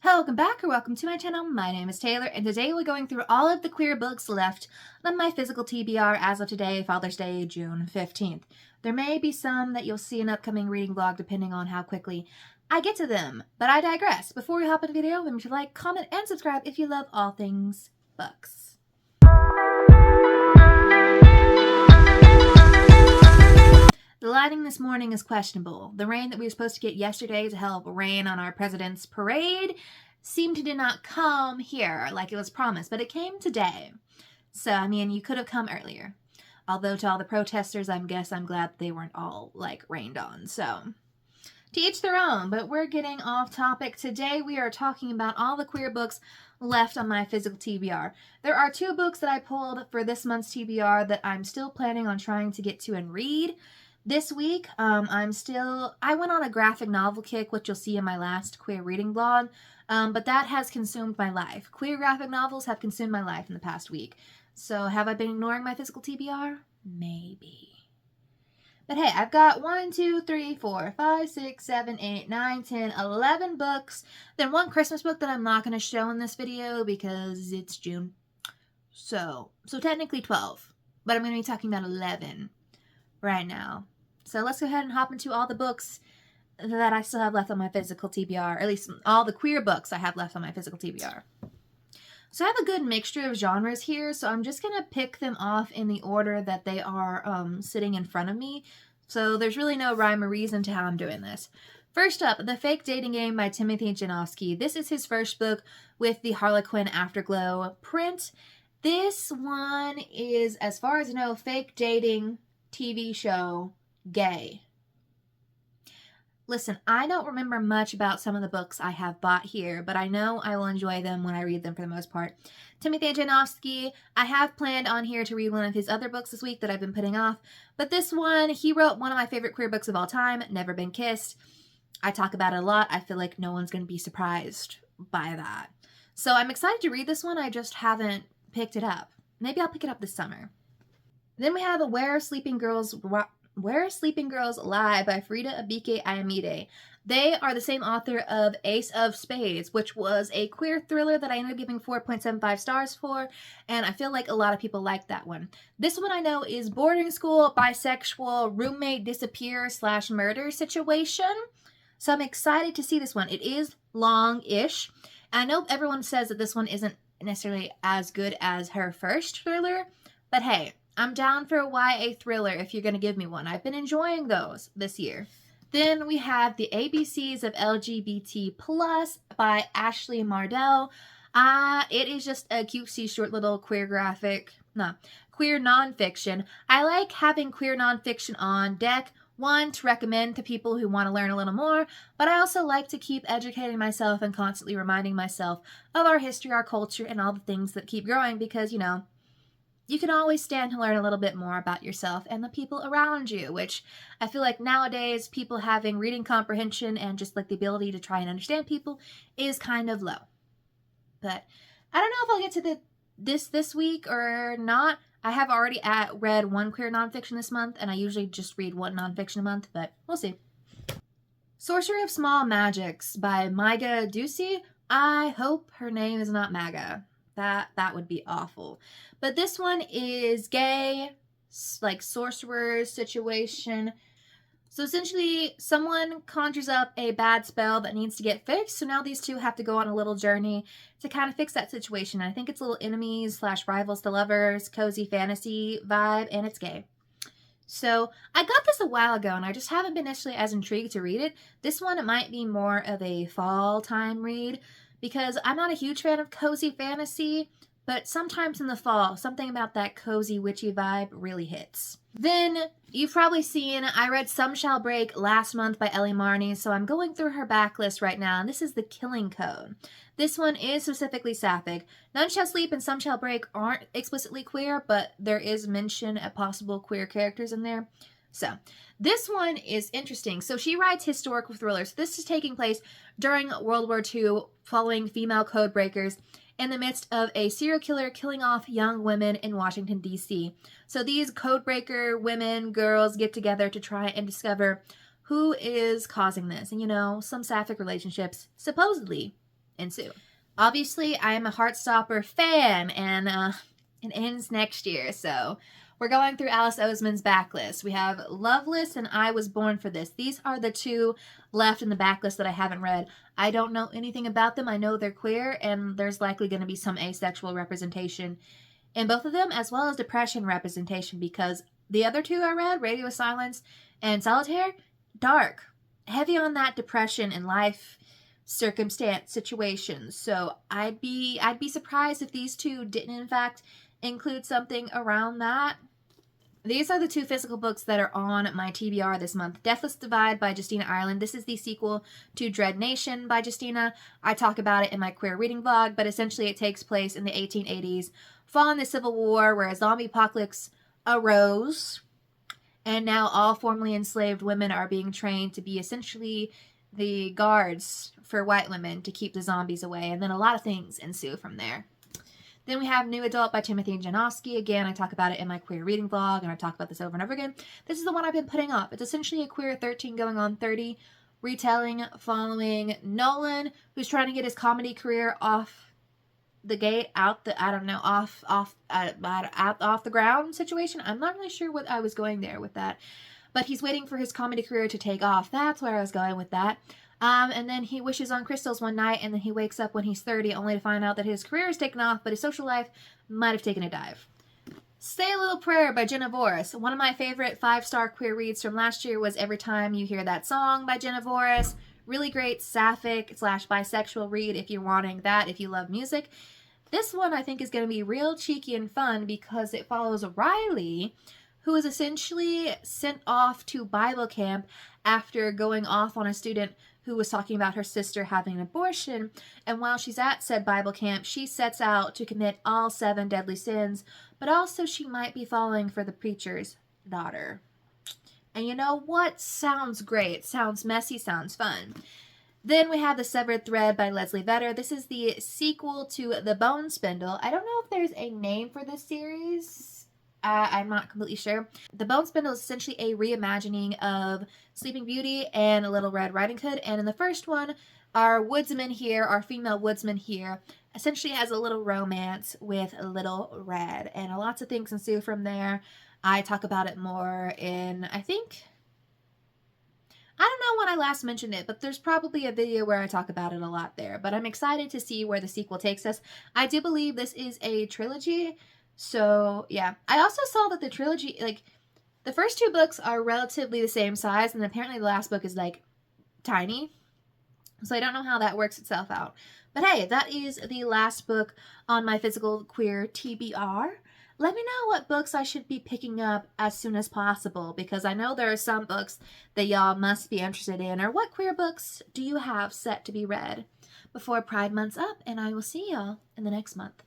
Welcome back or welcome to my channel. My name is Taylor and today we're going through all of the queer books left on my physical TBR as of today, Father's Day, June 15th. There may be some that you'll see in an upcoming reading vlog depending on how quickly I get to them, but I digress. Before we hop into the video, remember to like, comment, and subscribe if you love all things books. The lighting this morning is questionable. The rain that we were supposed to get yesterday to help rain on our president's parade seemed to did not come here like it was promised, but it came today. So, I mean, you could have come earlier. Although to all the protesters, I'm glad that they weren't all, rained on. So, to each their own, but we're getting off topic. Today we are talking about all the queer books left on my physical TBR. There are 2 books that I pulled for this month's TBR that I'm still planning on trying to get to and read. This week, I went on a graphic novel kick, which you'll see in my last queer reading vlog, but that has consumed my life. Queer graphic novels have consumed my life in the past week. So have I been ignoring my physical TBR? Maybe. But hey, I've got 1, 2, 3, 4, 5, 6, 7, 8, 9, 10, 11 books. Then 1 Christmas book that I'm not going to show in this video because it's June. So technically 12, but I'm going to be talking about 11 right now. So let's go ahead and hop into all the books that I still have left on my physical TBR, or at least all the queer books I have left on my physical TBR. So I have a good mixture of genres here, so I'm just going to pick them off in the order that they are sitting in front of me. So there's really no rhyme or reason to how I'm doing this. First up, The Fake Dating Game by Timothy Janofsky. This is his first book with the Harlequin Afterglow print. This one is, as far as I know, fake dating TV show, gay. Listen, I don't remember much about some of the books I have bought here, but I know I will enjoy them when I read them for the most part. Timothy Janofsky, I have planned on here to read one of his other books this week that I've been putting off, but this one, he wrote one of my favorite queer books of all time, Never Been Kissed. I talk about it a lot. I feel like no one's going to be surprised by that. So I'm excited to read this one. I just haven't picked it up. Maybe I'll pick it up this summer. Then we have Where Sleeping Girls Lie by Frida Abike Ayamide. They are the same author of Ace of Spades, which was a queer thriller that I ended up giving 4.75 stars for, and I feel like a lot of people liked that one. This one I know is boarding school, bisexual, roommate disappear/murder situation, so I'm excited to see this one. It is long-ish. I know everyone says that this one isn't necessarily as good as her first thriller, but hey, I'm down for a YA thriller if you're going to give me one. I've been enjoying those this year. Then we have The ABCs of LGBT Plus by Ashley Mardell. It is just a cutesy short little queer nonfiction. I like having queer nonfiction on deck. 1, to recommend to people who want to learn a little more, but I also like to keep educating myself and constantly reminding myself of our history, our culture, and all the things that keep growing because, you know, you can always stand to learn a little bit more about yourself and the people around you, which I feel like nowadays people having reading comprehension and just like the ability to try and understand people is kind of low. But I don't know if I'll get to this week or not. I have already read 1 queer nonfiction this month, and I usually just read 1 nonfiction a month, but we'll see. Sorcery of Small Magics by Maiga Ducey. I hope her name is not MAGA. That would be awful. But this one is gay, like sorcerer situation. So essentially, someone conjures up a bad spell that needs to get fixed. So now these 2 have to go on a little journey to kind of fix that situation. I think it's little enemies/rivals to lovers, cozy fantasy vibe, and it's gay. So I got this a while ago, and I just haven't been necessarily as intrigued to read it. This one, it might be more of a fall time read, because I'm not a huge fan of cozy fantasy, but sometimes in the fall, something about that cozy witchy vibe really hits. Then, you've probably seen, I read Some Shall Break last month by Ellie Marney, so I'm going through her backlist right now, and this is The Killing Code. This one is specifically sapphic. None Shall Sleep and Some Shall Break aren't explicitly queer, but there is mention of possible queer characters in there. So, this one is interesting. So she writes historical thrillers. This is taking place during World War II, following female code breakers in the midst of a serial killer killing off young women in Washington, D.C. So these code breaker women, girls get together to try and discover who is causing this. And, you know, some sapphic relationships supposedly ensue. Obviously, I am a Heartstopper fan, and it ends next year, so we're going through Alice Oseman's backlist. We have Loveless and I Was Born for This. These are the two left in the backlist that I haven't read. I don't know anything about them. I know they're queer, and there's likely going to be some asexual representation in both of them, as well as depression representation, because the other two I read, Radio Silence and Solitaire, dark, heavy on that depression and life circumstance situations. So I'd be surprised if these two didn't in fact include something around that. These are the two physical books that are on my TBR this month. Deathless Divide by Justina Ireland. This is the sequel to Dread Nation by Justina. I talk about it in my queer reading vlog, but essentially it takes place in the 1880s, following the Civil War, where a zombie apocalypse arose, and now all formerly enslaved women are being trained to be essentially the guards for white women to keep the zombies away, and then a lot of things ensue from there. Then we have New Adult by Timothy Janowski. Again, I talk about it in my queer reading vlog, and I talk about this over and over again. This is the one I've been putting off. It's essentially a queer 13 going on 30 retelling following Nolan, who's trying to get his comedy career off the gate, off the ground situation. I'm not really sure what I was going there with that, but he's waiting for his comedy career to take off. That's where I was going with that. And then he wishes on crystals one night, and then he wakes up when he's 30, only to find out that his career has taken off, but his social life might have taken a dive. Say a Little Prayer by Jenna Voris. One of my favorite 5-star queer reads from last year was Every Time You Hear That Song by Jenna Voris. Really great sapphic / bisexual read if you're wanting that, if you love music. This one I think is going to be real cheeky and fun because it follows Riley, who is essentially sent off to Bible camp after going off on a student who was talking about her sister having an abortion. And while she's at said Bible camp, she sets out to commit all 7 deadly sins, but also she might be falling for the preacher's daughter. And you know what? Sounds great. Sounds messy. Sounds fun. Then we have The Severed Thread by Leslie Vedder. This is the sequel to The Bone Spindle. I don't know if there's a name for this series. I'm not completely sure. The Bone Spindle is essentially a reimagining of Sleeping Beauty and Little Red Riding Hood. And in the first one, our female woodsman here, essentially has a little romance with Little Red. And lots of things ensue from there. I talk about it more in, I don't know when I last mentioned it, but there's probably a video where I talk about it a lot there. But I'm excited to see where the sequel takes us. I do believe this is a trilogy. So, yeah. I also saw that the trilogy, the first 2 books are relatively the same size, and apparently the last book is, tiny. So I don't know how that works itself out. But hey, that is the last book on my physical queer TBR. Let me know what books I should be picking up as soon as possible, because I know there are some books that y'all must be interested in, or what queer books do you have set to be read before Pride Month's up, and I will see y'all in the next month.